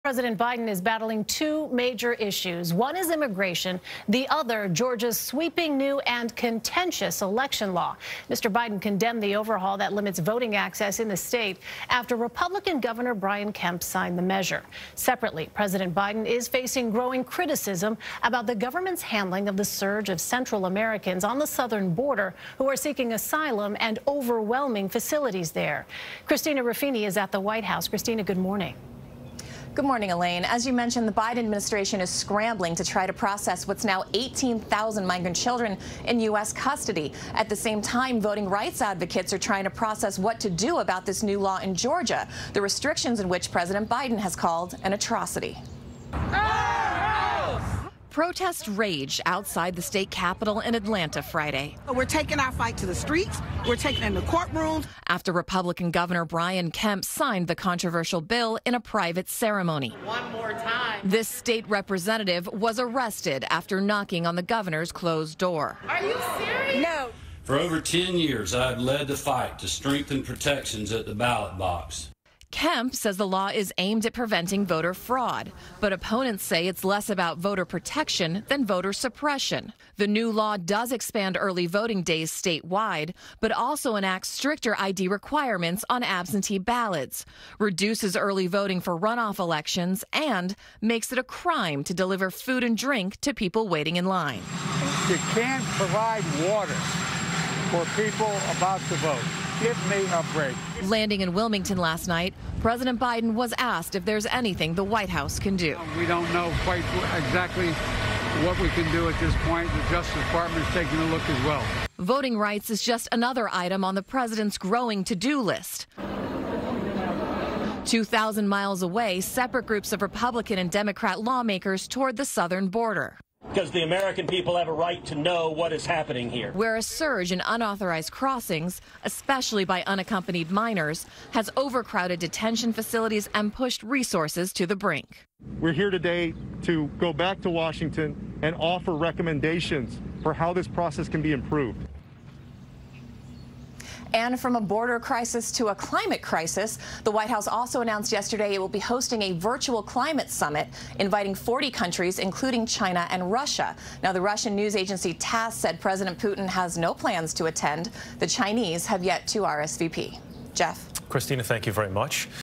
President Biden is battling two major issues. One is immigration, the other, Georgia's sweeping new and contentious election law. Mr. Biden condemned the overhaul that limits voting access in the state after Republican Governor Brian Kemp signed the measure. Separately, President Biden is facing growing criticism about the government's handling of the surge of Central Americans on the southern border who are seeking asylum and overwhelming facilities there. Christina Ruffini is at the White House. Christina, good morning. Good morning, Elaine. As you mentioned, the Biden administration is scrambling to try to process what's now 18,000 migrant children in U.S. custody. At the same time, voting rights advocates are trying to process what to do about this new law in Georgia, the restrictions in which President Biden has called an atrocity. Protests raged outside the state capitol in Atlanta Friday. We're taking our fight to the streets. We're taking it in the courtrooms. After Republican Governor Brian Kemp signed the controversial bill in a private ceremony. One more time. This state representative was arrested after knocking on the governor's closed door. Are you serious? No. For over 10 years, I've led the fight to strengthen protections at the ballot box. Kemp says the law is aimed at preventing voter fraud, but opponents say it's less about voter protection than voter suppression. The new law does expand early voting days statewide, but also enacts stricter ID requirements on absentee ballots, reduces early voting for runoff elections, and makes it a crime to deliver food and drink to people waiting in line. You can't provide water for people about to vote. Give me a break. Landing in Wilmington last night, President Biden was asked if there's anything the White House can do. We don't know quite exactly what we can do at this point. The Justice Department is taking a look as well. Voting rights is just another item on the president's growing to-do list. 2,000 miles away, separate groups of Republican and Democrat lawmakers toured the southern border, because the American people have a right to know what is happening here, where a surge in unauthorized crossings, especially by unaccompanied minors, has overcrowded detention facilities and pushed resources to the brink. We're here today to go back to Washington and offer recommendations for how this process can be improved. And from a border crisis to a climate crisis, the White House also announced yesterday it will be hosting a virtual climate summit, inviting 40 countries, including China and Russia. Now, the Russian news agency TASS said President Putin has no plans to attend. The Chinese have yet to RSVP. Jeff. Christina, thank you very much.